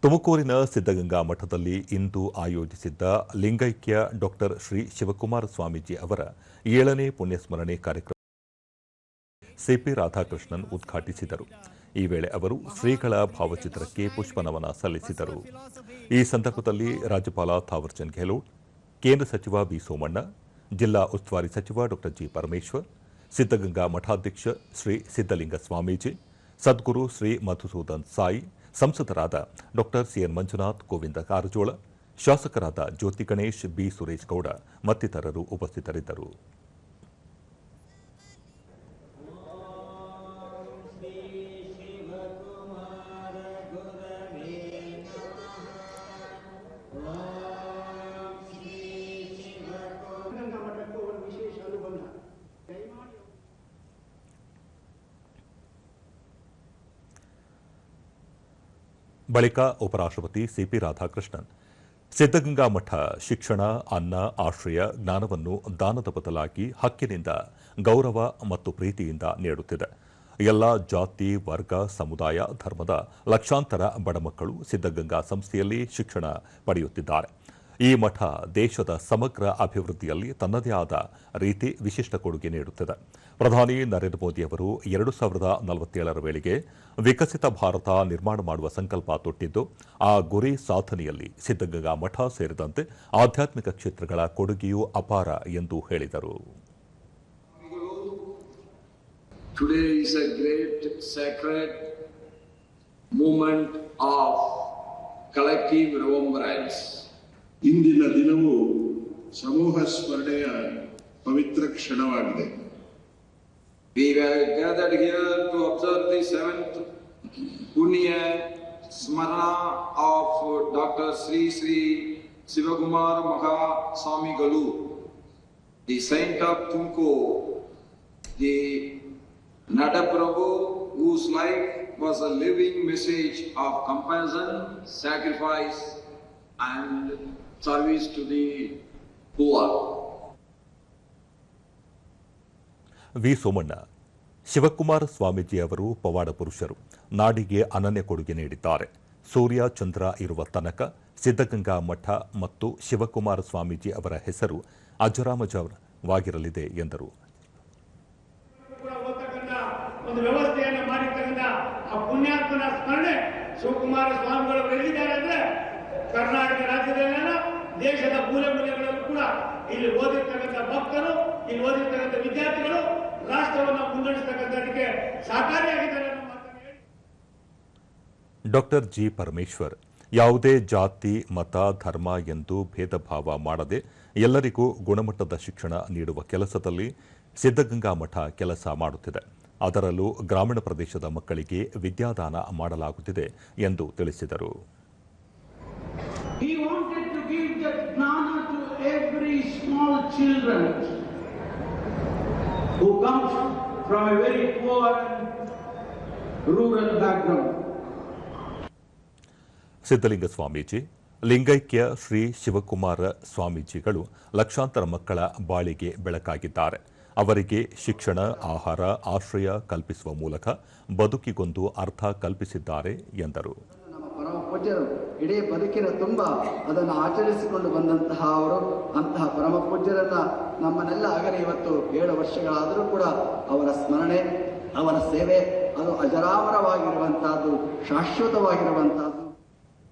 ತುಮಕೂರಿನ ಸಿದ್ಧಗಂಗಾ ಮಠದಲ್ಲಿ ಇಂದು ಆಯೋಜಿಸಿದ್ದ ಲಿಂಗೈಕ್ಯ ಡಾಕ್ಟರ್ ಶ್ರೀ ಶಿವಕುಮಾರ ಸ್ವಾಮೀಜಿ ಅವರ 7ನೇ ಪುಣ್ಯಸ್ಮರಣೆ ಕಾರ್ಯಕ್ರಮ ಸಿಪಿ ರಾಧಾಕೃಷ್ಣನ್ ಉದ್ಘಾಟಿಸಿದರು. ಈ ವೇಳೆ ಅವರು ಶ್ರೀಗಳ ಭಾವಚಿತ್ರಕ್ಕೆ ಪುಷ್ಪನಮನ ಸಲ್ಲಿಸಿದರು. ಈ ಸಂದರ್ಭದಲ್ಲಿ ರಾಜ್ಯಪಾಲ ಥಾವರ್ಚಂದ್ ಗೆಹ್ಲೋಟ್, ಕೇಂದ್ರ ಸಚಿವ ಬಿ ಸೋಮಣ್ಣ, ಜಿಲ್ಲಾ ಉಸ್ತುವಾರಿ ಸಚಿವ ಡಾ ಜಿ ಪರಮೇಶ್ವರ್, ಸಿದ್ಧಗಂಗಾ ಮಠಾಧ್ಯಕ್ಷ ಶ್ರೀ ಸಿದ್ದಲಿಂಗ ಸ್ವಾಮೀಜಿ, ಸದ್ಗುರು ಶ್ರೀ ಮಧುಸೂದನ್ ಸಾಯಿ, ಸಂಸದರಾದ ಡಾ ಸಿಎನ್ ಮಂಜುನಾಥ್, ಗೋವಿಂದ ಕಾರಜೋಳ, ಶಾಸಕರಾದ ಜ್ಯೋತಿ ಗಣೇಶ್, ಬಿ ಸುರೇಶ್ ಗೌಡ ಮತ್ತಿತರರು ಉಪಸ್ಥಿತರಿದ್ದರು. ಬಳಿಕ ಉಪರಾಷ್ಟ್ರಪತಿ ಸಿಪಿ ರಾಧಾಕೃಷ್ಣನ್, ಸಿದ್ಧಗಂಗಾ ಮಠ ಶಿಕ್ಷಣ, ಅನ್ನ, ಆಶ್ರಯ, ಜ್ಞಾನವನ್ನು ದಾನದ ಬದಲಾಗಿ ಹಕ್ಕಿನಿಂದ, ಗೌರವ ಮತ್ತು ಪ್ರೀತಿಯಿಂದ ನೀಡುತ್ತಿದೆ. ಎಲ್ಲ ಜಾತಿ, ವರ್ಗ, ಸಮುದಾಯ, ಧರ್ಮದ ಲಕ್ಷಾಂತರ ಬಡಮಕ್ಕಳು ಸಿದ್ಧಗಂಗಾ ಸಂಸ್ಥೆಯಲ್ಲಿ ಶಿಕ್ಷಣ ಪಡೆಯುತ್ತಿದ್ದಾರೆ. ಈ ಮಠ ದೇಶದ ಸಮಗ್ರ ಅಭಿವೃದ್ಧಿಯಲ್ಲಿ ತನ್ನದೇ ಆದ ರೀತಿ ವಿಶಿಷ್ಟ ಕೊಡುಗೆ ನೀಡುತ್ತಿದೆ. ಪ್ರಧಾನಿ ನರೇಂದ್ರ ಮೋದಿ ಅವರು 2047ರ ವೇಳೆಗೆ ವಿಕಸಿತ ಭಾರತ ನಿರ್ಮಾಣ ಮಾಡುವ ಸಂಕಲ್ಪ ತೊಟ್ಟಿದ್ದು, ಆ ಗುರಿ ಸಾಧನೆಯಲ್ಲಿ ಸಿದ್ಧಗಂಗಾ ಮಠ ಸೇರಿದಂತೆ ಆಧ್ಯಾತ್ಮಿಕ ಕ್ಷೇತ್ರಗಳ ಕೊಡುಗೆಯೂ ಅಪಾರ ಎಂದು ಹೇಳಿದರು. Today is a great sacred moment of collective remembrance. ಇಂದಿನ ದಿನವು ಸಮೂಹ ಸ್ಮರಣೆಯ ಪವಿತ್ರ ಕ್ಷಣವಾಗಿದೆ. We were gathered here to observe the 7th Punya Smarana of Dr. Sri Sri Sivakumar Maha Swami Galu, the saint of Tumkur, the Nadaprabhu, whose life was a living message of compassion, sacrifice, and service to the poor. V Somanna, Shivakumara Swamiji ಅವರು ಪವಾಡ ಪುರುಷರು, ನಾಡಿಗೆ ಅನನ್ಯ ಕೊಡುಗೆ ನೀಡಿದ್ದಾರೆ. ಸೂರ್ಯ ಚಂದ್ರ ಇರುವ ತನಕ ಸಿದ್ಧಗಂಗಾ ಮಠ ಮತ್ತು ಶಿವಕುಮಾರ ಸ್ವಾಮೀಜಿ ಅವರ ಹೆಸರು ಅಜರಾಮರವಾಗಿರಲಿದೆ ಎಂದರು. ಒಂದು ವ್ಯವಸ್ಥೆಯನ್ನು ಮಾಡಿರ್ತಕ್ಕಂಥ ಆ ಪುಣ್ಯಾತ್ಮನ ಸ್ಮರಣೆ ಶಿವಕುಮಾರ ಸ್ವಾಮಿಗಳು ಬೆಳೆದಿದ್ದಾರೆ ಅಂದ್ರೆ ಕರ್ನಾಟಕ ರಾಜ್ಯದಲ್ಲೆಲ್ಲ ದೇಶದ ಮೂಲೆ ಮೂಲೆಗಳಲ್ಲೂ ಕೂಡ ಇಲ್ಲಿ ಓದಿರ್ತಕ್ಕಂಥ ಭಕ್ತರು, ಇಲ್ಲಿ ಓದಿರ್ತಕ್ಕಂಥ ವಿದ್ಯಾರ್ಥಿಗಳು ರಾಷ್ಟ್ರವನ್ನು ಮುನ್ನಡೆಸತಕ್ಕಂಥದಕ್ಕೆ ಸಹಕಾರಿಯಾಗಿದ್ದಾರೆ. ಡಾಕ್ಟರ್ ಜಿ ಪರಮೇಶ್ವರ್, ಯಾವುದೇ ಜಾತಿ, ಮತ, ಧರ್ಮ ಎಂದು ಭೇದ ಭಾವ ಮಾಡದೆ ಎಲ್ಲರಿಗೂ ಗುಣಮಟ್ಟದ ಶಿಕ್ಷಣ ನೀಡುವ ಕೆಲಸದಲ್ಲಿ ಸಿದ್ಧಗಂಗಾ ಮಠ ಕೆಲಸ ಮಾಡುತ್ತಿದೆ. ಅದರಲ್ಲೂ ಗ್ರಾಮೀಣ ಪ್ರದೇಶದ ಮಕ್ಕಳಿಗೆ ವಿದ್ಯಾದಾನ ಮಾಡಲಾಗುತ್ತಿದೆ ಎಂದು ತಿಳಿಸಿದರು. He wanted to give that jnana to every small children who comes from a very poor rural background. Siddalinga Swamiji, ಲಿಂಗೈಕ್ಯ ಶ್ರೀ ಶಿವಕುಮಾರ ಸ್ವಾಮೀಜಿಗಳು ಲಕ್ಷಾಂತರ ಮಕ್ಕಳ ಬಾಳಿಗೆ ಬೆಳಕಾಗಿದ್ದಾರೆ. ಅವರಿಗೆ ಶಿಕ್ಷಣ, ಆಹಾರ, ಆಶ್ರಯ ಕಲ್ಪಿಸುವ ಮೂಲಕ ಬದುಕಿಗೊಂದು ಅರ್ಥ ಕಲ್ಪಿಸಿದ್ದಾರೆ ಎಂದರು. ನಮ್ಮ ಪರಮ ಪೂಜ್ಯರು ಇಡೀ ಬದುಕಿನ ತುಂಬ ಅದನ್ನು ಆಚರಿಸಿಕೊಂಡು ಬಂದಂತಹ ಅವರು, ಅಂತಹ ಪರಮ ಪೂಜ್ಯರನ್ನ ನಮ್ಮನ್ನೆಲ್ಲ ಆಗಲೇ ಇವತ್ತು 7 ವರ್ಷಗಳಾದರೂ ಕೂಡ ಅವರ ಸ್ಮರಣೆ, ಅವರ ಸೇವೆ ಅದು ಅಜರಾಮರವಾಗಿರುವಂತಹದ್ದು, ಶಾಶ್ವತವಾಗಿರುವಂತಹದ್ದು.